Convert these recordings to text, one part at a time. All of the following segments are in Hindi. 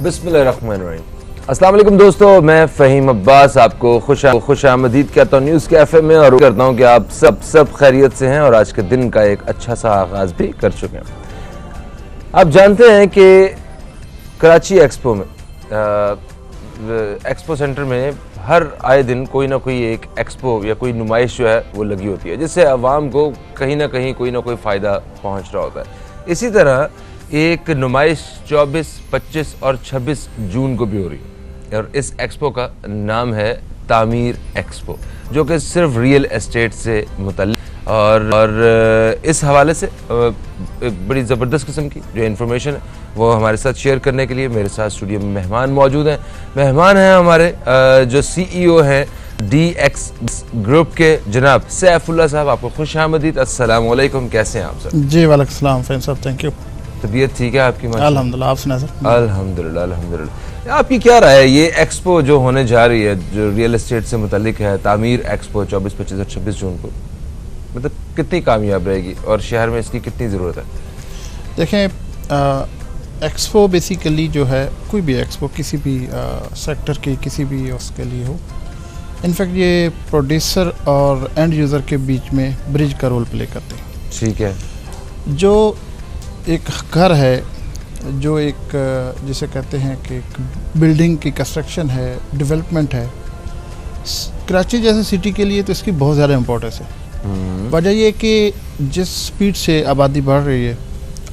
बिस्मिल्लाहिर्रहमानिर्रहीम। अस्सलाम वालेकुम दोस्तों, मैं फ़हीम अब्बास आपको खुश आमदीद कहता हूँ न्यूज़ कैफ़े में और करता हूँ कि आप सब खैरियत से हैं और आज के दिन का एक अच्छा सा आगाज़ भी कर चुके हैं। आप जानते हैं कि कराची एक्सपो में एक्सपो सेंटर में हर आए दिन कोई ना कोई एक एक्सपो या कोई नुमाइश जो है वो लगी होती है, जिससे आवाम को कहीं ना कहीं कोई ना कोई फ़ायदा पहुँच रहा होता है। इसी तरह एक नुमाइश 24, 25 और 26 जून को भी हो रही है और इस एक्सपो का नाम है तामीर एक्सपो, जो कि सिर्फ रियल एस्टेट से मुतल्लिक़ और इस हवाले से एक बड़ी ज़बरदस्त किस्म की जो इन्फॉर्मेशन है वो हमारे साथ शेयर करने के लिए मेरे साथ स्टूडियो में मेहमान मौजूद हैं। मेहमान हैं हमारे जो CEO हैं DX ग्रुप के जनाब सैफुल्लाह साहब। आपको खुश आमदीद, अस्सलाम वालेकुम, कैसे हैं आप सर? जी वालेकुम सलाम फ़हीम साहब, थैंक यू। तबीयत ठीक है आपकी? अल्हम्दुलिल्लाह, आप सुना सर? अल्हम्दुलिल्लाह अल्हम्दुलिल्लाह। आपकी क्या राय है, ये एक्सपो जो होने जा रही है जो रियल एस्टेट से मुतल्लिक है, तामीर एक्सपो 24, 25 और 26 जून को, मतलब कितनी कामयाब रहेगी और शहर में इसकी कितनी ज़रूरत है? देखें, एक्सपो बेसिकली जो है, कोई भी एक्सपो किसी भी सेक्टर की किसी भी उसके लिए हो, इनफैक्ट ये प्रोड्यूसर और एंड यूज़र के बीच में ब्रिज का रोल प्ले करते हैं। ठीक है। जो एक घर है, जो एक जिसे कहते हैं कि एक बिल्डिंग की कंस्ट्रक्शन है, डेवलपमेंट है, कराची जैसे सिटी के लिए तो इसकी बहुत ज़्यादा इम्पोर्टेंस है। वजह ये कि जिस स्पीड से आबादी बढ़ रही है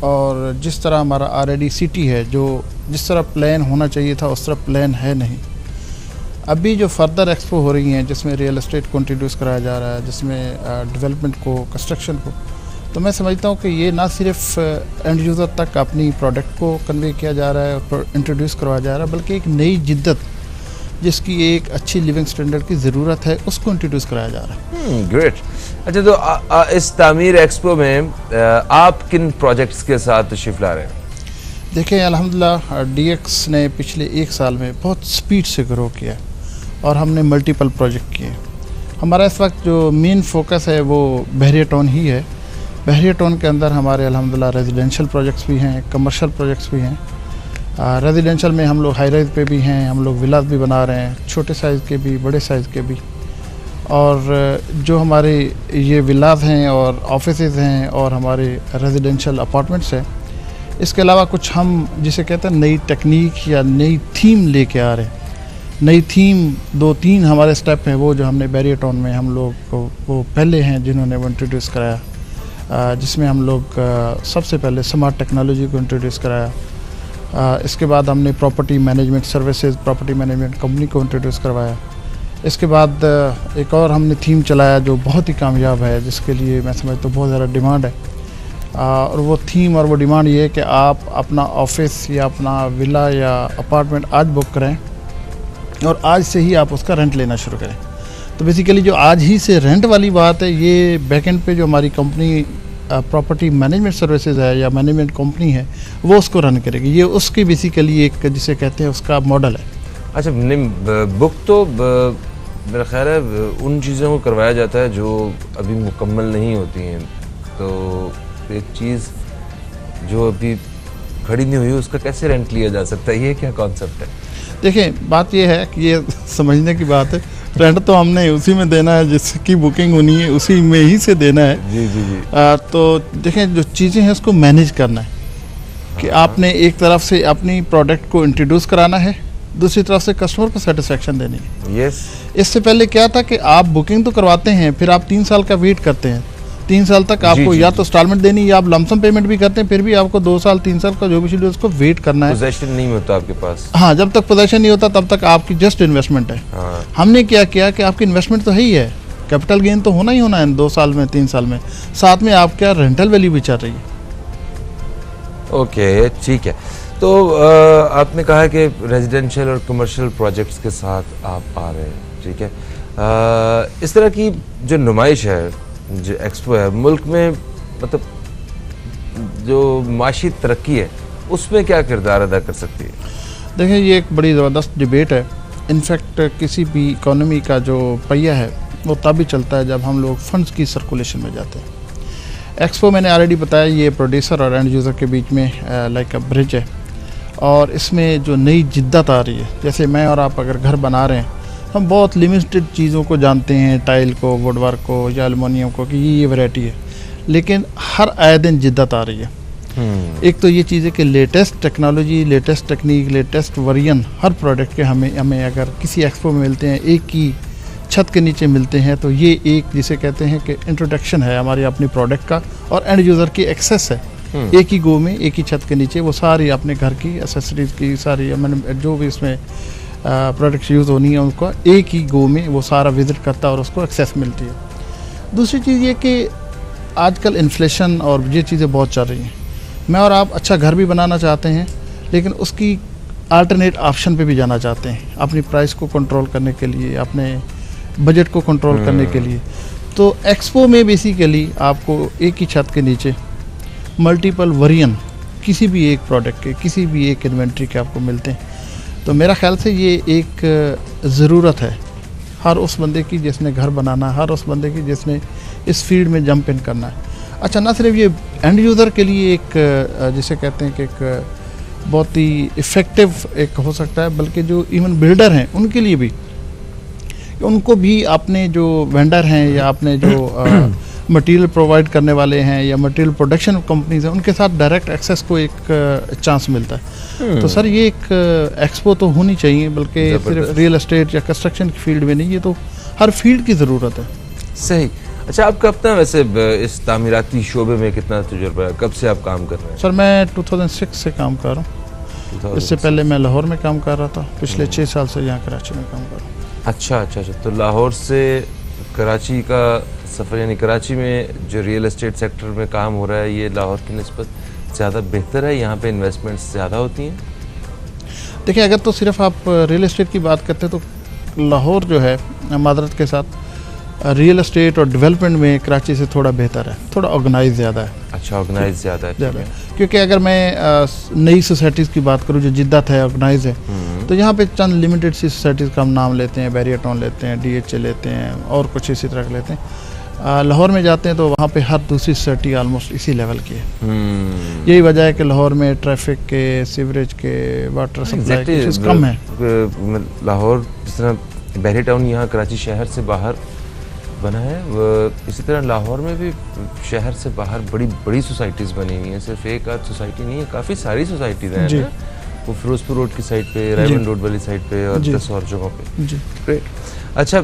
और जिस तरह हमारा ऑलरेडी सिटी है, जो जिस तरह प्लान होना चाहिए था उस तरह प्लान है नहीं। अभी जो फर्दर एक्सपो हो रही हैं जिसमें रियल एस्टेट को इंट्रोड्यूस कराया जा रहा है, जिसमें डेवलपमेंट को, कंस्ट्रक्शन को, तो मैं समझता हूँ कि ये ना सिर्फ एंड यूज़र तक अपनी प्रोडक्ट को कन्वे किया जा रहा है और इंट्रोड्यूस करवाया जा रहा है, बल्कि एक नई जिद्दत जिसकी एक अच्छी लिविंग स्टैंडर्ड की ज़रूरत है उसको इंट्रोड्यूस कराया जा रहा है। ग्रेट। अच्छा, तो इस तामीर एक्सपो में आप किन प्रोजेक्ट्स के साथ तशरीफ़ ला रहे हैं? देखें, अल्हम्दुलिल्लाह DX ने पिछले 1 साल में बहुत स्पीड से ग्रो किया और हमने मल्टीपल प्रोजेक्ट किए। हमारा इस वक्त जो मेन फोकस है वो बहरिया टाउन ही है। बहरिया टाउन के अंदर हमारे अल्हम्दुलिल्लाह रेजिडेंशियल प्रोजेक्ट्स भी हैं, कमर्शियल प्रोजेक्ट्स भी हैं। रेजिडेंशियल में हम लोग हाई राइज पे भी हैं, हम लोग विलास भी बना रहे हैं, छोटे साइज़ के भी, बड़े साइज़ के भी। और जो हमारे ये विलास हैं और ऑफिसेज हैं और हमारे रेजिडेंशियल अपार्टमेंट्स हैं, इसके अलावा कुछ हम जिसे कहते हैं नई टेक्निक या नई थीम लेके आ रहे हैं। नई थीम 2-3 हमारे स्टेप हैं, वो जो हमने बहरिया टाउन में हम लोग को वो पहले हैं जिन्होंने वो इंट्रोड्यूस कराया, जिसमें हम लोग सबसे पहले स्मार्ट टेक्नोलॉजी को इंट्रोड्यूस कराया। इसके बाद हमने property management services, property management company को इंट्रोड्यूस करवाया। इसके बाद एक और हमने थीम चलाया जो बहुत ही कामयाब है, जिसके लिए मैं समझता हूँ बहुत ज़्यादा डिमांड है। और वो थीम और वो डिमांड ये है कि आप अपना ऑफिस या अपना विला या अपार्टमेंट आज बुक करें और आज से ही आप उसका रेंट लेना शुरू करें। तो बेसिकली जो आज ही से रेंट वाली बात है, ये बैकएंड पे जो हमारी कंपनी प्रॉपर्टी मैनेजमेंट सर्विसेज है या मैनेजमेंट कंपनी है वो उसको रन करेगी। ये उसकी बेसिकली एक जिसे कहते हैं उसका मॉडल है। अच्छा, बुक तो मेरा ख्याल है उन चीज़ों को करवाया जाता है जो अभी मुकम्मल नहीं होती हैं, तो एक चीज़ जो अभी खड़ी नहीं हुई उसका कैसे रेंट लिया जा सकता है, ये क्या कॉन्सेप्ट है? देखें, बात ये है कि ये समझने की बात है, रेंट तो हमने उसी में देना है जिसकी बुकिंग होनी है, उसी में ही से देना है। जी जी जी। तो देखें, जो चीज़ें हैं उसको मैनेज करना है कि आपने एक तरफ से अपनी प्रोडक्ट को इंट्रोड्यूस कराना है, दूसरी तरफ से कस्टमर को सेटिस्फेक्शन देनी है। यस। इससे पहले क्या था कि आप बुकिंग तो करवाते हैं, फिर आप 3 साल का वेट करते हैं। 3 साल तक आपको या तो इंस्टॉलमेंट देनी या आप लमसम पेमेंट भी करते हैं, फिर भी आपको 2 साल 3 साल का जो भी शेड्यूल उसको वेट करना है। पोजेशन नहीं होता आपके पास। हाँ, जब तक पोजेशन नहीं होता तब तक आपकी जस्ट इन्वेस्टमेंट है। हाँ। हमने क्या किया कि आपकी इन्वेस्टमेंट तो है ही है, कैपिटल गेन तो होना ही होना है 2 साल में 3 साल में, साथ में आपका रेंटल वैल्यू भी चल रही है। ओके, ठीक है। तो आपने कहा कि रेजिडेंशियल और कमर्शियल प्रोजेक्ट्स के साथ आप आ रहे हैं, ठीक है। इस तरह की जो नुमाइश है, जो एक्सपो है, मुल्क में मतलब जो माशी तरक्की है उसमें क्या किरदार अदा कर सकती है? देखिए, ये एक बड़ी ज़बरदस्त डिबेट है। इनफैक्ट किसी भी इकोनॉमी का जो पहिया है वो तभी चलता है जब हम लोग फंड्स की सर्कुलेशन में जाते हैं। एक्सपो मैंने ऑलरेडी बताया, ये प्रोड्यूसर और एंड यूज़र के बीच में लाइक अ ब्रिज है। और इसमें जो नई जिद्दत आ रही है, जैसे मैं और आप अगर घर बना रहे हैं, हम बहुत लिमिटेड चीज़ों को जानते हैं, टाइल को, वुडवर्क को या एलुमिनियम को, कि ये वैरायटी है, लेकिन हर आए दिन जिद्दत आ रही है। एक तो ये चीज़ है कि latest technology, latest technique, latest version हर प्रोडक्ट के हमें अगर किसी एक्सपो में मिलते हैं, एक ही छत के नीचे मिलते हैं, तो ये एक जिसे कहते हैं कि इंट्रोडक्शन है हमारी अपनी प्रोडक्ट का, और एंड यूज़र की एक्सेस है। एक ही गो में, एक ही छत के नीचे वो सारी अपने घर की एसेसरीज की सारी मैंने जो भी इसमें प्रोडक्ट्स यूज़ होनी है उनको एक ही गो में वो सारा विज़िट करता है और उसको एक्सेस मिलती है। दूसरी चीज़ ये कि आजकल इन्फ्लेशन और ये चीज़ें बहुत चल रही हैं। मैं और आप अच्छा घर भी बनाना चाहते हैं, लेकिन उसकी अल्टरनेट ऑप्शन पे भी जाना चाहते हैं, अपनी प्राइस को कंट्रोल करने के लिए, अपने बजट को कंट्रोल करने के लिए। तो एक्सपो में बेसिकली आपको एक ही छत के नीचे मल्टीपल वेरिएंट किसी भी एक प्रोडक्ट के, किसी भी एक इन्वेंट्री के आपको मिलते हैं। तो मेरा ख्याल से ये एक ज़रूरत है हर उस बंदे की जिसने घर बनाना, हर उस बंदे की जिसने इस फील्ड में जंप इन करना है। अच्छा, ना सिर्फ ये एंड यूज़र के लिए एक जिसे कहते हैं कि एक बहुत ही इफ़ेक्टिव एक हो सकता है, बल्कि जो इवन बिल्डर हैं उनके लिए भी, उनको भी अपने जो वेंडर हैं या अपने जो मटेरियल प्रोवाइड करने वाले हैं या मटेरियल प्रोडक्शन कंपनीज हैं, उनके साथ डायरेक्ट एक्सेस को एक चांस मिलता है। तो सर ये एक एक्सपो तो होनी चाहिए, बल्कि सिर्फ रियल एस्टेट या कंस्ट्रक्शन की फील्ड में नहीं, ये तो हर फील्ड की ज़रूरत है। सही। अच्छा, आपका अपना वैसे इस तामीराती शोबे में कितना तजुर्बा है? कब से आप काम कर रहे हैं? सर मैं 2006 से काम कर रहा हूँ। इससे पहले मैं लाहौर में काम कर रहा था, पिछले 6 साल से यहाँ कराची में काम कर रहा हूँ। अच्छा अच्छा अच्छा। तो लाहौर से कराची का सफ़र, यानी कराची में जो रियल एस्टेट सेक्टर में काम हो रहा है, ये लाहौर की निस्बत ज़्यादा बेहतर है? यहाँ पे इन्वेस्टमेंट्स ज़्यादा होती हैं? देखिए, अगर तो सिर्फ आप रियल एस्टेट की बात करते हैं तो लाहौर जो है मादरत के साथ रियल एस्टेट और डेवलपमेंट में कराची से थोड़ा बेहतर है, थोड़ा ऑर्गेनाइज ज़्यादा है। अच्छा, ऑर्गेनाइज ज़्यादा है। क्योंकि अगर मैं नई सोसाइटीज़ की बात करूँ जो जिद्दत है, ऑर्गेनाइज है, तो यहाँ पे चंद लिमिटेड सी सोसाइटीज़ का हम नाम लेते हैं, बैरियर टाउन लेते हैं, DHA लेते हैं और कुछ इसी तरह के लेते हैं। लाहौर में जाते हैं तो वहाँ पे हर दूसरी सोसाइटी ऑलमोस्ट इसी लेवल की है। यही वजह है कि लाहौर में ट्रैफिक के, सीवरेज के, वाटर सप्लाई के इश्यूज कम है। लाहौर जिस तरह बैरियर टाउन यहाँ कराची शहर से बाहर बना है, इसी तरह लाहौर में भी शहर से बाहर बड़ी बड़ी सोसाइटीज़ बनी हुई हैं। सिर्फ एक आध सोसाइटी नहीं है, काफ़ी सारी सोसाइटीज़ हैं ना? वो फिरोजपुर रोड की साइड पे, रायमंड रोड वाली साइड पे और 10 और जगहों पे। ग्रेट। अच्छा,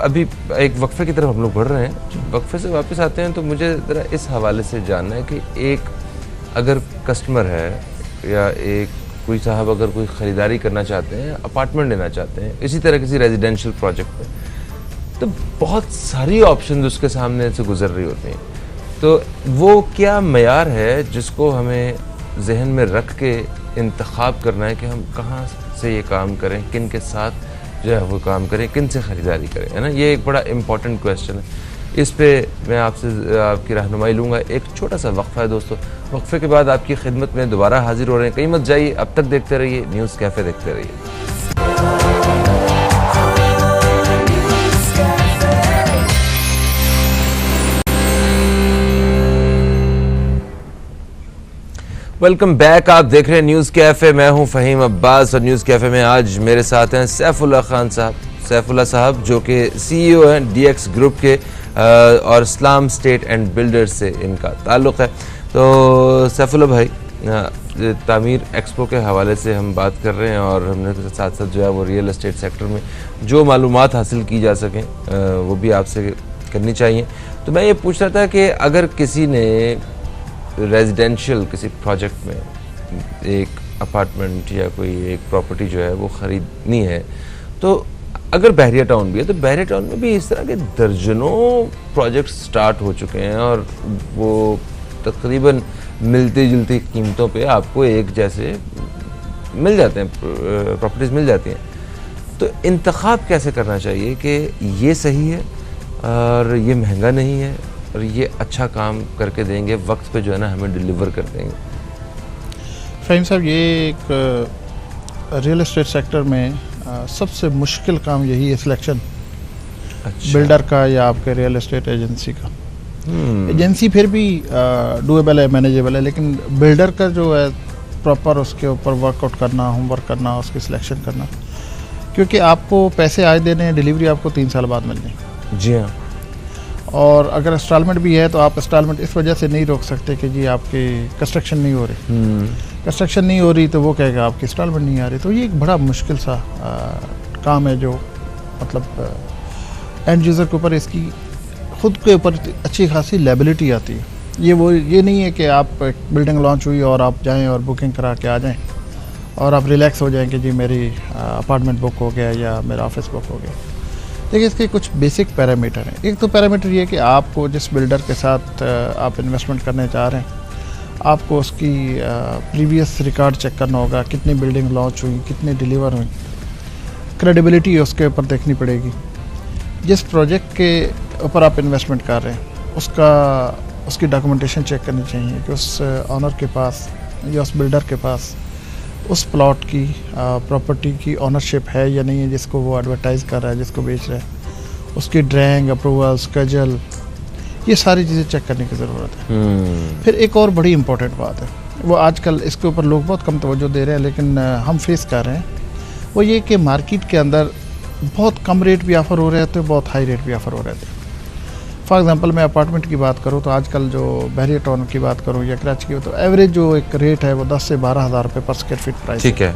अभी एक वक्फे की तरफ हम लोग बढ़ रहे हैं। वक्फे से वापस आते हैं तो मुझे ज़रा इस हवाले से जानना है कि एक अगर कस्टमर है या एक कोई साहब अगर कोई ख़रीदारी करना चाहते हैं, अपार्टमेंट लेना चाहते हैं इसी तरह किसी रेजिडेंशियल प्रोजेक्ट में, तो बहुत सारी ऑप्शन उसके सामने से गुजर रही होती हैं। तो वो क्या मयार है जिसको हमें जहन में रख के इंतखाब करना है कि हम कहाँ से ये काम करें, किन के साथ जो है वो काम करें, किन से ख़रीदारी करें, है ना? ये एक बड़ा इम्पॉर्टेंट क्वेश्चन है। इस पे मैं आपसे आपकी रहनुमाई लूँगा। एक छोटा सा वक्फा है दोस्तों, वक्फे के बाद आपकी खिदमत में दोबारा हाजिर हो रहे हैं। कहीं मत जाइए, अब तक देखते रहिए न्यूज़ कैफ़े, देखते रहिए। वेलकम बैक, आप देख रहे हैं न्यूज़ कैफ़े। मैं हूं फ़हीम अब्बास और न्यूज़ कैफ़े में आज मेरे साथ हैं सैफुल्लाह खान साहब। सैफुल्लाह साहब जो कि CEO हैं DX ग्रुप के और इस्लाम स्टेट एंड बिल्डर्स से इनका ताल्लुक़ है। तो सैफुल्लाह भाई, तामीर एक्सपो के हवाले से हम बात कर रहे हैं और हमने साथ साथ जो है वो रियल एस्टेट सेक्टर में जो मालूमात हासिल की जा सकें वो भी आपसे करनी चाहिए। तो मैं ये पूछ रहा था कि अगर किसी ने रेजिडेंशियल किसी प्रोजेक्ट में एक अपार्टमेंट या कोई एक प्रॉपर्टी जो है वो ख़रीदनी है, तो अगर बहरिया टाउन भी है तो बहरिया टाउन में भी इस तरह के दर्जनों प्रोजेक्ट स्टार्ट हो चुके हैं और वो तकरीबन मिलती जुलती कीमतों पे आपको एक जैसे मिल जाते हैं, प्रॉपर्टीज़ मिल जाती हैं। तो इंतखाब कैसे करना चाहिए कि ये सही है और ये महंगा नहीं है और ये अच्छा काम करके देंगे, वक्त पे जो है ना हमें डिलीवर कर देंगे? फ़हीम साहब, ये एक रियल एस्टेट सेक्टर में सबसे मुश्किल काम यही है, सिलेक्शन। अच्छा। बिल्डर का या आपके रियल एस्टेट एजेंसी का। एजेंसी फिर भी डूएबल है, मैनेजेबल है, लेकिन बिल्डर का जो है प्रॉपर उसके ऊपर वर्कआउट करना, होमवर्क करना, उसकी सिलेक्शन करना, क्योंकि आपको पैसे आज देने हैं, डिलीवरी आपको 3 साल बाद मिलनी। जी हाँ। और अगर इंस्टॉलमेंट भी है तो आप इंस्टॉलमेंट इस वजह से नहीं रोक सकते कि जी आपकी कंस्ट्रक्शन नहीं हो रही, कंस्ट्रक्शन नहीं हो रही तो वो कहेगा आपकी इंस्टॉलमेंट नहीं आ रही। तो ये एक बड़ा मुश्किल सा काम है जो मतलब एंड यूज़र के ऊपर इसकी खुद के ऊपर अच्छी खासी लायबिलिटी आती है। ये नहीं है कि आप एक बिल्डिंग लॉन्च हुई और आप जाएं और बुकिंग करा के आ जाएं और आप रिलैक्स हो जाएं कि जी मेरी अपार्टमेंट बुक हो गया या मेरा ऑफिस बुक हो गया। देखिए इसके कुछ बेसिक पैरामीटर हैं। एक तो पैरामीटर ये कि आपको जिस बिल्डर के साथ आप इन्वेस्टमेंट करने चाह रहे हैं, आपको उसकी प्रीवियस रिकॉर्ड चेक करना होगा, कितनी बिल्डिंग लॉन्च हुई, कितनी डिलीवर हुई, क्रेडिबिलिटी उसके ऊपर देखनी पड़ेगी। जिस प्रोजेक्ट के ऊपर आप इन्वेस्टमेंट कर रहे हैं उसकी डॉक्यूमेंटेशन चेक करनी चाहिए कि उस ऑनर के पास या उस बिल्डर के पास उस प्लॉट की प्रॉपर्टी की ओनरशिप है या नहीं है जिसको वो एडवर्टाइज़ कर रहा है, जिसको बेच रहा है। उसकी ड्राइंग, अप्रूवल, स्केजल, ये सारी चीज़ें चेक करने की ज़रूरत है। फिर एक और बड़ी इंपॉर्टेंट बात है, वो आजकल इसके ऊपर लोग बहुत कम तवज्जो दे रहे हैं लेकिन हम फेस कर रहे हैं, वो ये कि मार्केट के अंदर बहुत कम रेट भी ऑफ़र हो रहे थे, बहुत हाई रेट भी ऑफ़र हो रहे थे। फॉर एग्जांपल मैं अपार्टमेंट की बात करूँ तो आजकल जो बहरिया टाउन की बात करूँ या कराची की, तो एवरेज जो एक रेट है वो 10 से 12 हज़ार रुपये पर स्क्वायर फीट प्राइस। ठीक है।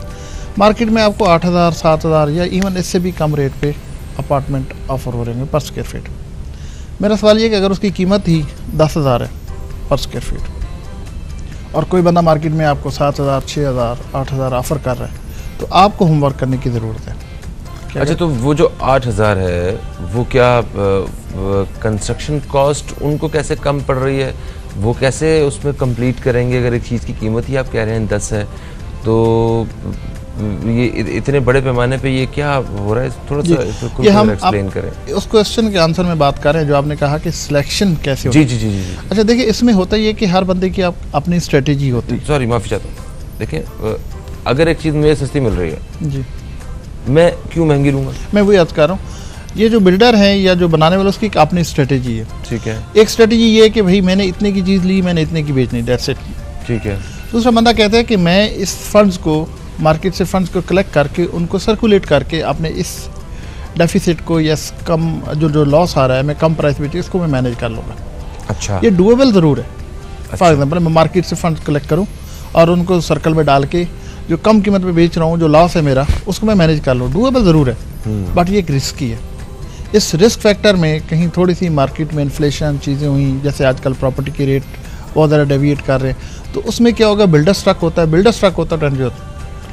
मार्केट में आपको 8,000, 7,000 या इवन इससे भी कम रेट पे अपार्टमेंट ऑफर हो रहे हैं पर स्क्वायर फीट। मेरा सवाल ये कि अगर उसकी कीमत ही 10,000 है पर स्क्वायर फीट और कोई बंदा मार्केट में आपको 7,000, 6,000, 8,000 ऑफर कर रहा है तो आपको होमवर्क करने की ज़रूरत है। अच्छा, तो वो जो 8,000 है वो क्या कंस्ट्रक्शन कॉस्ट उनको कैसे कम पड़ रही है, वो कैसे उसमें कंप्लीट करेंगे? अगर एक चीज़ की कीमत ही आप कह रहे हैं 10 है तो ये इतने बड़े पैमाने पे ये क्या हो रहा है? थोड़ा सा हम एक्सप्लेन करें। उस क्वेश्चन के आंसर में बात कर रहे हैं जो आपने कहा कि सिलेक्शन कैसे होती है। जी जी जी जी। अच्छा देखिए, इसमें होता ये कि हर बंदे की अपनी स्ट्रेटेजी होती है। सॉरी, माफ़ी चाहता हूँ। देखिए, अगर एक चीज़ मुझे सस्ती मिल रही है जी, मैं क्यों महंगी लूँगा? मैं वही अर्ज कर रहा हूँ, ये जो बिल्डर हैं या जो बनाने वाले उसकी एक अपनी स्ट्रेटेजी है। ठीक है। एक स्ट्रेटेजी ये है कि भाई मैंने इतने की चीज़ ली, मैंने इतने की बेचनी, दैट्स इट। ठीक है। दूसरा बंदा कहता है कि मैं इस फंड्स को मार्केट से फंड्स को कलेक्ट करके उनको सर्कुलेट करके अपने इस डेफिसिट को या कम जो लॉस आ रहा है मैं कम प्राइस बेची इसको मैं मैनेज कर लूँगा। अच्छा, ये डूएबल ज़रूर है। फॉर एग्जांपल मैं मार्केट से फंड कलेक्ट करूँ और उनको सर्कल में डाल के जो कम कीमत पे बेच रहा हूँ, जो लॉस है मेरा, उसको मैं मैनेज कर लूँ। डूएबल ज़रूर है बट ये एक रिस्की है। इस रिस्क फैक्टर में कहीं थोड़ी सी मार्केट में इन्फ्लेशन चीज़ें हुई, जैसे आजकल प्रॉपर्टी के रेट बहुत ज़्यादा डेविएट कर रहे हैं, तो उसमें क्या होगा, बिल्डर स्ट्रक होता है तो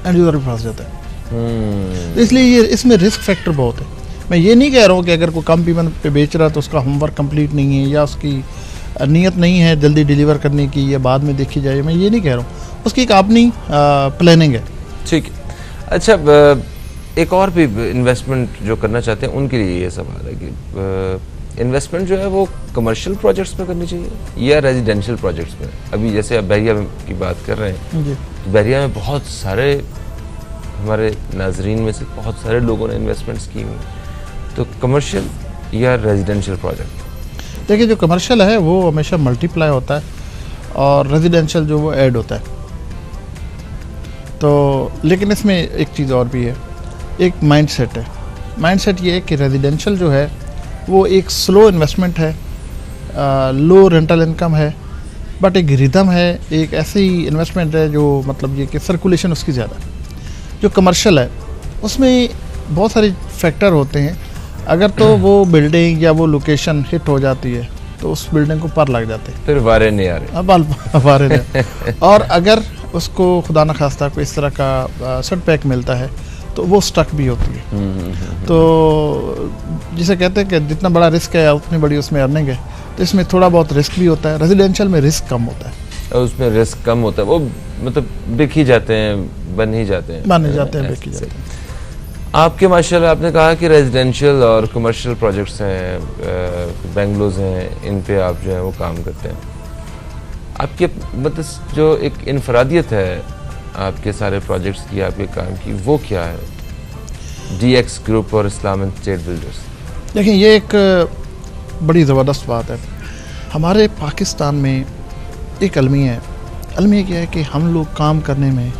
एंड यूज़र भी फंस जाता है। तो इसलिए ये इसमें रिस्क फैक्टर बहुत है। मैं ये नहीं कह रहा हूँ कि अगर कोई कम कीमत पे बेच रहा है तो उसका होमवर्क कंप्लीट नहीं है या उसकी नीयत नहीं है जल्दी डिलीवर करने की या बाद में देखी जाए, मैं ये नहीं कह रहा हूँ। उसकी एक अपनी प्लानिंग है। ठीक है। अच्छा, एक और भी इन्वेस्टमेंट जो करना चाहते हैं उनके लिए ये सवाल है कि इन्वेस्टमेंट जो है वो कमर्शियल प्रोजेक्ट्स में करनी चाहिए या रेजिडेंशियल प्रोजेक्ट्स में? अभी जैसे आप बहरिया की बात कर रहे हैं जी, तो बहरिया में बहुत सारे हमारे नाजरीन में से बहुत सारे लोगों ने इन्वेस्टमेंट्स की हुई, तो कमर्शियल या रेजिडेंशियल प्रोजेक्ट? देखिए जो कमर्शियल है वो हमेशा मल्टीप्लाई होता है और रेजिडेंशियल जो वो ऐड होता है। तो लेकिन इसमें एक चीज़ और भी है, एक माइंडसेट है। माइंडसेट ये है कि रेजिडेंशियल जो है वो एक स्लो इन्वेस्टमेंट है, लो रेंटल इनकम है, बट एक रिदम है, एक ऐसी इन्वेस्टमेंट है जो मतलब ये कि सर्कुलेशन उसकी ज़्यादा है। जो कमर्शियल है उसमें बहुत सारे फैक्टर होते हैं। अगर तो वो बिल्डिंग या वो लोकेशन हिट हो जाती है तो उस बिल्डिंग को पर लग जाते हैं, फिर वारे नहीं आ रहे। अब वारे नहीं। और अगर उसको खुदा न खास्ता कोई इस तरह का सेटबैक मिलता है तो वो स्टक भी होती है। तो जिसे कहते हैं कि जितना बड़ा रिस्क है उतनी बड़ी उसमें अर्निंग है, तो इसमें थोड़ा बहुत रिस्क भी होता है। रेजिडेंशियल में रिस्क कम होता है और उसमें रिस्क कम होता है, वो मतलब बिक ही जाते हैं, बन ही जाते हैं, बिक ही जाते हैं। आपके माशाल्लाह आपने कहा कि रेजिडेंशियल और कमर्शियल प्रोजेक्ट्स हैं, बेंगलोज हैं, इन पे आप जो है वो काम करते हैं। आपके मतलब जो एक इनफरादियत है आपके सारे प्रोजेक्ट्स की, आपके काम की, वो क्या है? DX ग्रुप और इस्लामिक स्टेट बिल्डर्स। देखिए ये एक बड़ी ज़बरदस्त बात है। हमारे पाकिस्तान में एक अलमी है अलमिया क्या है कि हम लोग काम करने में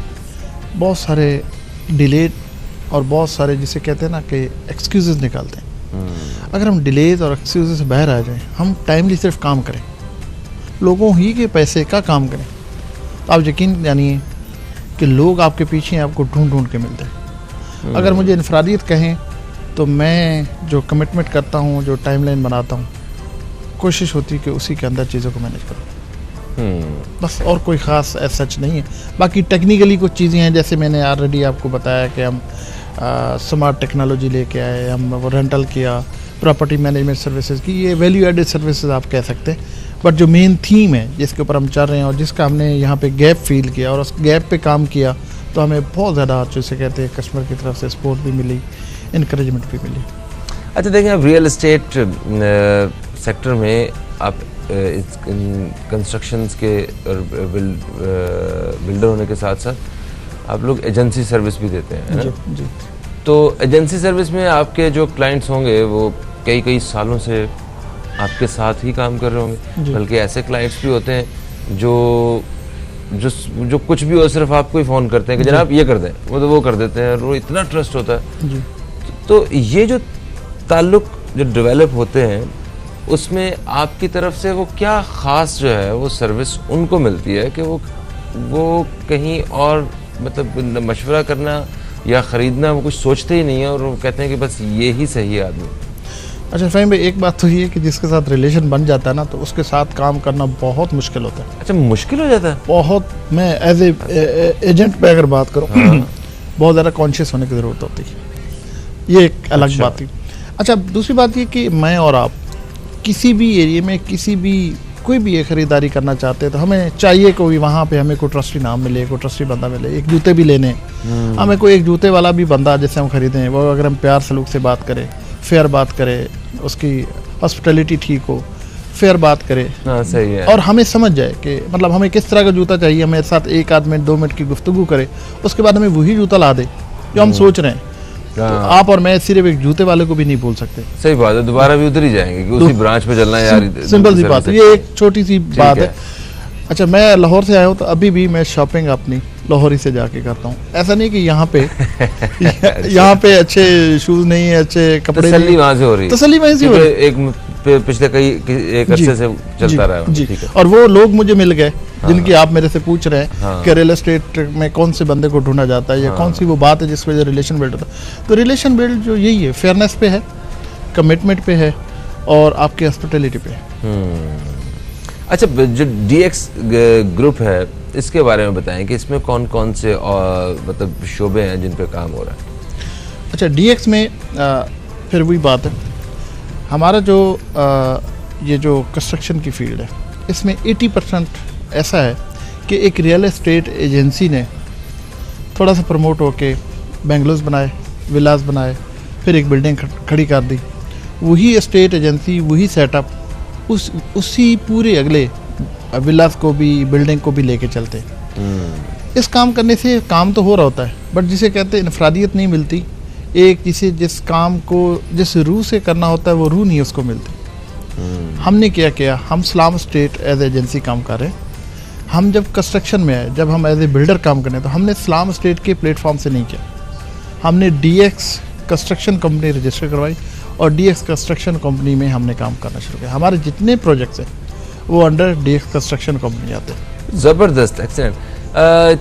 बहुत सारे डिलेड और बहुत सारे जिसे कहते हैं ना कि एक्सक्यूज़ेस निकालते हैं। अगर हम डिलेज और एक्सक्यूज़ से बाहर आ जाएं, हम टाइमली सिर्फ काम करें, लोगों ही के पैसे का काम करें, तो आप यकीन जानिए कि लोग आपके पीछे आपको ढूंढ ढूंढ के मिलते हैं। अगर मुझे इनफरादियत कहें तो मैं जो कमिटमेंट करता हूँ, जो टाइमलाइन बनाता हूँ, कोशिश होती है कि उसी के अंदर चीज़ों को मैनेज करूँ, बस। और कोई ख़ास ऐसा सच नहीं है। बाकी टेक्निकली कुछ चीज़ें हैं, जैसे मैंने ऑलरेडी आपको बताया कि हम स्मार्ट टेक्नोलॉजी लेके आए, हम वो रेंटल किया, प्रॉपर्टी मैनेजमेंट सर्विसेज की, ये वैल्यू एडेड सर्विसेज आप कह सकते हैं। बट जो मेन थीम है जिसके ऊपर हम चल रहे हैं और जिसका हमने यहाँ पे गैप फील किया और उस गैप पे काम किया, तो हमें बहुत ज़्यादा जैसे कहते हैं कस्टमर की तरफ से सपोर्ट भी मिली, इनकरेजमेंट भी मिली। अच्छा देखें, अब रियल एस्टेट सेक्टर में आप कंस्ट्रक्शंस के और बिल्डर होने के साथ साथ आप लोग एजेंसी सर्विस भी देते हैं, है ना? जी जी। तो एजेंसी सर्विस में आपके जो क्लाइंट्स होंगे वो कई कई सालों से आपके साथ ही काम कर रहे होंगे, बल्कि ऐसे क्लाइंट्स भी होते हैं जो कुछ भी हो सिर्फ आपको ही फ़ोन करते हैं कि जनाब ये कर दें, वो तो वो कर देते हैं, और वो इतना ट्रस्ट होता है जी। तो ये जो ताल्लुक जो डेवलप होते हैं उसमें आपकी तरफ से वो क्या ख़ास जो है वो सर्विस उनको मिलती है कि वो कहीं और मतलब मशवरा करना या ख़रीदना वो कुछ सोचते ही नहीं है और वो कहते हैं कि बस ये ही सही है आदमी। अच्छा फ़हीम भाई, एक बात तो ये है कि जिसके साथ रिलेशन बन जाता है ना, तो उसके साथ काम करना बहुत मुश्किल होता है। अच्छा, मुश्किल हो जाता है बहुत। मैं एज ए एजेंट पे अगर बात करूँ, बहुत ज़्यादा कॉन्शियस होने की ज़रूरत होती है, ये एक अलग बात थी। अच्छा, दूसरी बात ये कि मैं और आप किसी भी एरिया में किसी भी कोई भी ये ख़रीदारी करना चाहते हैं तो हमें चाहिए कोई वहाँ पे हमें कोई ट्रस्टी नाम मिले, कोई ट्रस्टी बंदा मिले। एक जूते भी लेने, हमें कोई एक जूते वाला भी बंदा जैसे हम ख़रीदें, वो अगर हम प्यार सलूक से बात करें, फेयर बात करें, उसकी हॉस्पिटलिटी ठीक हो, फेयर बात करे, हाँ सही है, और हमें समझ जाए कि मतलब हमें किस तरह का जूता चाहिए, हमेरे साथ 1 आध मिनट 2 मिनट की गुफ्तगू करे, उसके बाद हमें वही जूता ला दे जो हम सोच रहे हैं। तो आप और मैं सिर्फ एक जूते वाले को भी नहीं बोल सकते। सही बात है, दोबारा भी उधर ही जाएंगे कि उसी ब्रांच पे चलना है यार। सिंपल सी बात है, ये एक छोटी सी बात है। अच्छा, मैं लाहौर से आया हूँ तो अभी भी मैं शॉपिंग अपनी लाहौर ही से जाके करता हूँ। ऐसा नहीं कि यहाँ पे अच्छे शूज नहीं है, अच्छे कपड़े, तसल्ली वहाँ से हो रही है, तसल्ली वहीं से हो रही है। एक पिछले एक अरसे से चलता रहा है। जी। और वो लोग मुझे मिल गए जिनकी आप मेरे से पूछ रहे हैं कि रियल एस्टेट में कौन से बंदे को ढूंढा जाता है या कौन सी वो बात है जिस वजह से रिलेशन बिल्ड होता है। तो रिलेशन बिल्ड जो यही है, फेयरनेस पे है, कमिटमेंट पे है और आपकी हॉस्पिटलिटी पे है। अच्छा, जो डीएक्स ग्रुप है इसके बारे में बताएं कि इसमें कौन कौन से मतलब शोबे हैं जिन पे काम हो रहा है। अच्छा, डीएक्स में फिर वही बात है, हमारा जो ये जो कंस्ट्रक्शन की फील्ड है इसमें 80% ऐसा है कि एक रियल एस्टेट एजेंसी ने थोड़ा सा प्रमोट होके बेंगलोज बनाए, विलास बनाए, फिर एक बिल्डिंग खड़ी कर दी। वही एस्टेट एजेंसी, वही सेटअप उसी पूरे अगले विलास को भी, बिल्डिंग को भी लेके चलते। इस काम करने से काम तो हो रहा होता है, बट जिसे कहते हैं इनफरादियत नहीं मिलती। एक जिस काम को जिस रूह से करना होता है वो रूह नहीं उसको मिलती। हमने क्या किया, हम सलाम स्टेट एज एजेंसी काम कर रहे हैं। हम जब कंस्ट्रक्शन में आए, जब हम एज ए बिल्डर काम करने, तो हमने सलाम स्टेट के प्लेटफॉर्म से नहीं किया, हमने डीएक्स कंस्ट्रक्शन कंपनी रजिस्टर करवाई और डीएक्स कंस्ट्रक्शन कंपनी में हमने काम करना शुरू किया। हमारे जितने प्रोजेक्ट्स हैं वो अंडर डीएक्स कंस्ट्रक्शन कंपनी आते हैं। ज़बरदस्त, एक्सीलेंट।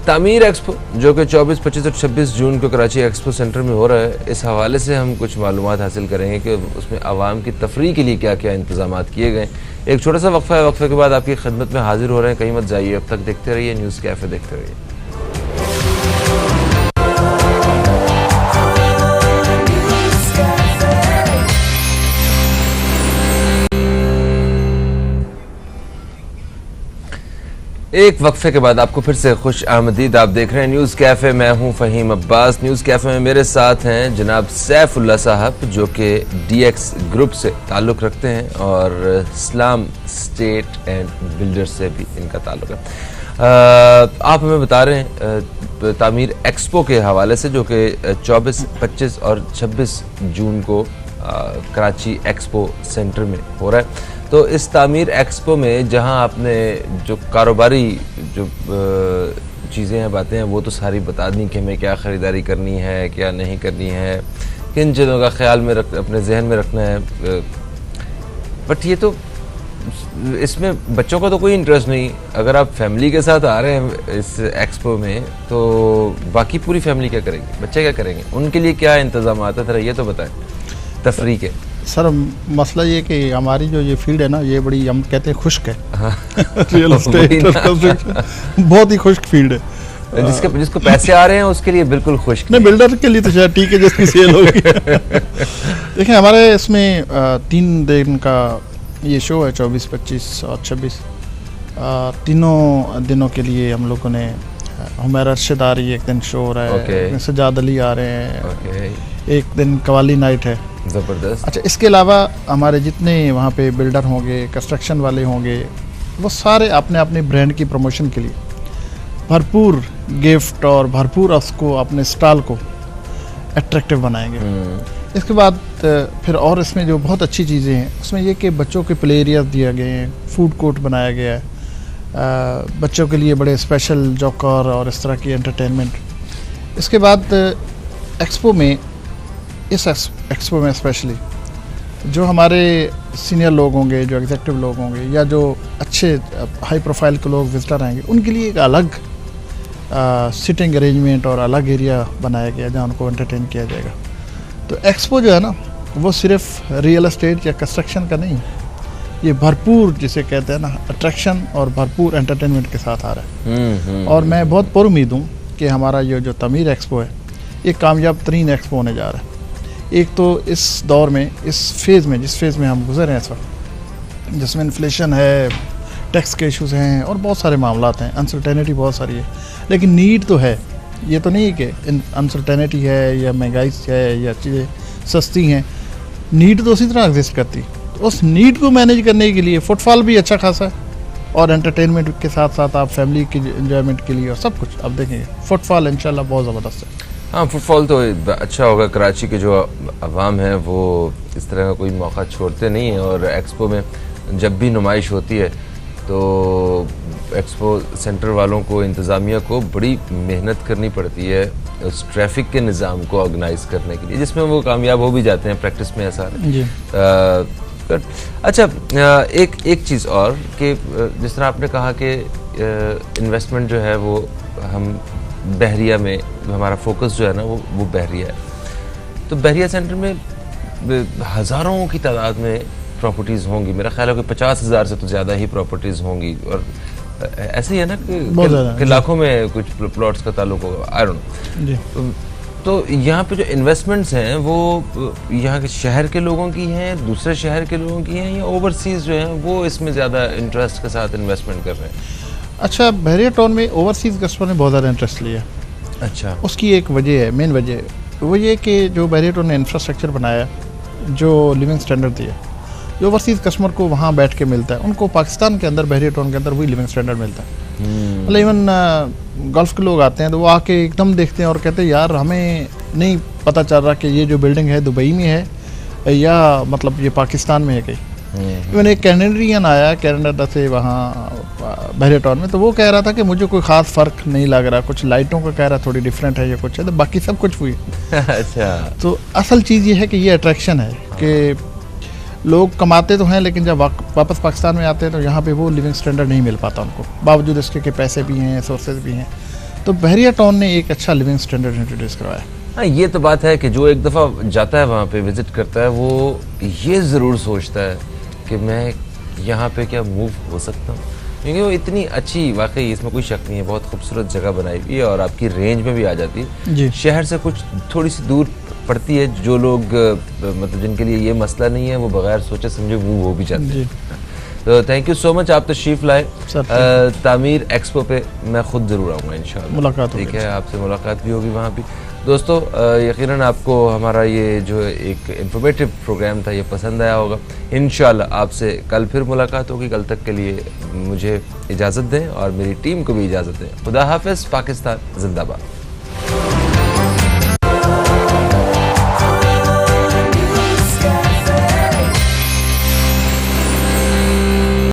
तामीर एक्सपो जो कि 24, 25 और 26 जून को कराची एक्सपो सेंटर में हो रहा है, इस हवाले से हम कुछ मालूमात हासिल करेंगे कि उसमें आवाम की तफरीह के लिए क्या क्या इंतजाम किए गए। एक छोटा सा वक्फा है, वक्फे के बाद आपकी खिदमत में हाजिर हो रहे हैं, कहीं मत जाइए, अब तक देखते रहिए न्यूज़ कैफ़े, देखते रहिए। एक वक्फे के बाद आपको फिर से खुश आमदीद। आप देख रहे हैं न्यूज़ कैफ़े, मैं हूं फ़हीम अब्बास। न्यूज़ कैफ़े में मेरे साथ हैं जनाब सैफुल्लाह साहब जो कि डीएक्स ग्रुप से ताल्लुक़ रखते हैं और इस्लाम स्टेट एंड बिल्डर से भी इनका ताल्लुक़ है। आप हमें बता रहे हैं तामीर एक्सपो के हवाले से जो कि 24, 25 और 26 जून को कराची एक्सपो सेंटर में हो रहा है। तो इस तामीर एक्सपो में जहां आपने जो कारोबारी जो चीज़ें हैं, बातें हैं, वो तो सारी बता दी कि हमें क्या ख़रीदारी करनी है, क्या नहीं करनी है, किन चीज़ों का ख्याल में अपने जहन में रखना है। बट ये तो इसमें बच्चों का तो कोई इंटरेस्ट नहीं। अगर आप फैमिली के साथ आ रहे हैं इस एक्सपो में, तो बाकी पूरी फैमिली क्या करेगी, बच्चे क्या करेंगे, उनके लिए क्या इंतजाम आता है, जरा ये तो बताएं तफरी के। सर मसला ये कि हमारी जो ये फील्ड है ना, ये बड़ी हम कहते हैं खुश्क है। हाँ। रियल एस्टेट बहुत ही खुश्क फील्ड है। जिसको पैसे आ रहे हैं उसके लिए बिल्कुल खुश्क नहीं, बिल्डर के लिए तो शायद ठीक है जिसकी सेल होगी। देखिए हमारे इसमें 3 दिन का ये शो है, 24, 25 और 26। तीनों दिनों के लिए हम लोगों ने हुमैरा अरशद आ रही है, एक दिन शो हो रहा है, Okay. सजाद अली आ रहे हैं, Okay. एक दिन कवाली नाइट है। ज़बरदस्त। अच्छा, इसके अलावा हमारे जितने वहाँ पे बिल्डर होंगे, कंस्ट्रक्शन वाले होंगे, वो सारे अपने अपने ब्रांड की प्रमोशन के लिए भरपूर गिफ्ट और भरपूर उसको अपने स्टॉल को अट्रैक्टिव बनाएंगे। इसके बाद फिर और इसमें जो बहुत अच्छी चीज़ें हैं उसमें ये कि बच्चों के प्ले एरियाज दिया गए हैं, फूड कोर्ट बनाया गया है, बच्चों के लिए बड़े स्पेशल जोकर और इस तरह की एंटरटेनमेंट। इसके बाद एक्सपो में, इस एक्सपो में स्पेशली जो हमारे सीनियर लोग होंगे, जो एग्जीक्यूटिव लोग होंगे, या जो अच्छे हाई प्रोफाइल के लोग विजिटर आएंगे, उनके लिए एक अलग सिटिंग अरेंजमेंट और अलग एरिया बनाया गया जहाँ उनको एंटरटेन किया जाएगा। तो एक्सपो जो है ना, वो सिर्फ रियल एस्टेट या कंस्ट्रक्शन का नहीं, ये भरपूर जिसे कहते हैं ना अट्रैक्शन और भरपूर एंटरटेनमेंट के साथ आ रहा है। और मैं बहुत पुरुमीद हूँ कि हमारा ये जो तामीर एक्सपो है, ये कामयाब तरीन एक्सपो होने जा रहा है। एक तो इस दौर में, इस फेज़ में, जिस फेज़ में हम गुजर रहे हैं इस वक्त, जिसमें इन्फ्लेशन है, टैक्स के इश्यूज़ हैं और बहुत सारे मामलात हैं, अनसर्टेनिटी बहुत सारी है, लेकिन नीड तो है। ये तो नहीं है कि अनसर्टेनिटी है या महंगाई है या चीज़ें सस्ती हैं, नीड तो उसी तरह एग्जिस्ट करती। तो उस नीड को मैनेज करने के लिए फुटफॉल भी अच्छा खासा है, और एंटरटेनमेंट के साथ साथ आप फैमिली के एंजॉयमेंट के लिए और सब कुछ आप देखेंगे फुटफॉल इंशाल्लाह बहुत ज़बरदस्त है। हाँ, फुटफॉल तो अच्छा होगा। कराची के जो अवाम है वो इस तरह का कोई मौका छोड़ते नहीं है, और एक्सपो में जब भी नुमाइश होती है तो एक्सपो सेंटर वालों को, इंतज़ामिया को बड़ी मेहनत करनी पड़ती है उस ट्रैफिक के निज़ाम को ऑर्गेनाइज़ करने के लिए, जिसमें वो कामयाब हो भी जाते हैं प्रैक्टिस में, ऐसा जी। अच्छा, एक चीज़ और कि जिस तरह आपने कहा कि इन्वेस्टमेंट जो है वो हम बहरिया में, हमारा फोकस जो है ना वो बहरिया है, तो बहरिया सेंटर में हज़ारों की तादाद में प्रॉपर्टीज़ होंगी। मेरा ख्याल है कि 50,000 से तो ज़्यादा ही प्रॉपर्टीज़ होंगी, और ऐसे ही है ना कि लाखों में कुछ प्लॉट्स का ताल्लुक होगा, आई डोंट नो। तो यहाँ पे जो इन्वेस्टमेंट्स हैं वो यहाँ के शहर के लोगों की हैं, दूसरे शहर के लोगों की हैं, या ओवरसीज़ जो हैं वो इसमें ज़्यादा इंटरेस्ट के साथ इन्वेस्टमेंट कर रहे हैं? अच्छा, बहरिया टाउन में ओवरसीज़ कस्टमर ने बहुत ज़्यादा इंटरेस्ट लिया। अच्छा। उसकी एक वजह है, मेन वजह वो ये कि जो बहरिया टाउन ने इंफ्रास्ट्रक्चर बनाया, जो लिविंग स्टैंडर्ड दिया, जो ओवरसीज़ कस्टमर को वहाँ बैठ के मिलता है, उनको पाकिस्तान के अंदर, बहरिया टाउन के अंदर वही लिविंग स्टैंडर्ड मिलता है। मतलब इवन गल्फ़ के लोग आते हैं तो वो आके एकदम देखते हैं और कहते हैं यार हमें नहीं पता चल रहा कि ये जो बिल्डिंग है दुबई में है या मतलब ये पाकिस्तान में है कहीं। इवन एक कैनेडियन आया कनाडा से वहाँ बहरिया टाउन में, तो वो कह रहा था कि मुझे कोई ख़ास फ़र्क नहीं लग रहा, कुछ लाइटों का कह रहा थोड़ी डिफरेंट है या कुछ है, तो बाकी सब कुछ हुई। अच्छा। तो असल चीज़ ये है कि ये अट्रैक्शन है कि लोग कमाते तो हैं, लेकिन जब वापस पाकिस्तान में आते हैं तो यहाँ पे वो लिविंग स्टैंडर्ड नहीं मिल पाता उनको, बावजूद इसके कि पैसे भी हैं, सोर्सेज भी हैं। तो बहरिया टाउन ने एक अच्छा लिविंग स्टैंडर्ड इंट्रोड्यूस करवाया। हाँ, ये तो बात है कि जो एक दफ़ा जाता है वहाँ पे विज़िट करता है, वो ये ज़रूर सोचता है कि मैं यहाँ पे क्या मूव हो सकता हूँ, क्योंकि वो इतनी अच्छी, वाकई इसमें कोई शक नहीं है, बहुत खूबसूरत जगह बनाई हुई है और आपकी रेंज में भी आ जाती है जी। शहर से कुछ थोड़ी सी दूर पड़ती है। जो लोग मतलब जिनके लिए ये मसला नहीं है वो बगैर सोचे समझे मूव हो भी जाते हैं। तो थैंक यू सो मच, आप तशरीफ़ लाए तामीर एक्सपो पे। मैं खुद ज़रूर आऊँगा इंशाल्लाह, मुलाकात ठीक है, आपसे मुलाकात भी होगी वहाँ भी। दोस्तों यकीनन आपको हमारा ये जो एक इंफॉर्मेटिव प्रोग्राम था ये पसंद आया होगा। इंशाल्लाह आपसे कल फिर मुलाकात होगी। कल तक के लिए मुझे इजाज़त दें और मेरी टीम को भी इजाज़त दें। खुदा हाफ़िज़। पाकिस्तान जिंदाबाद।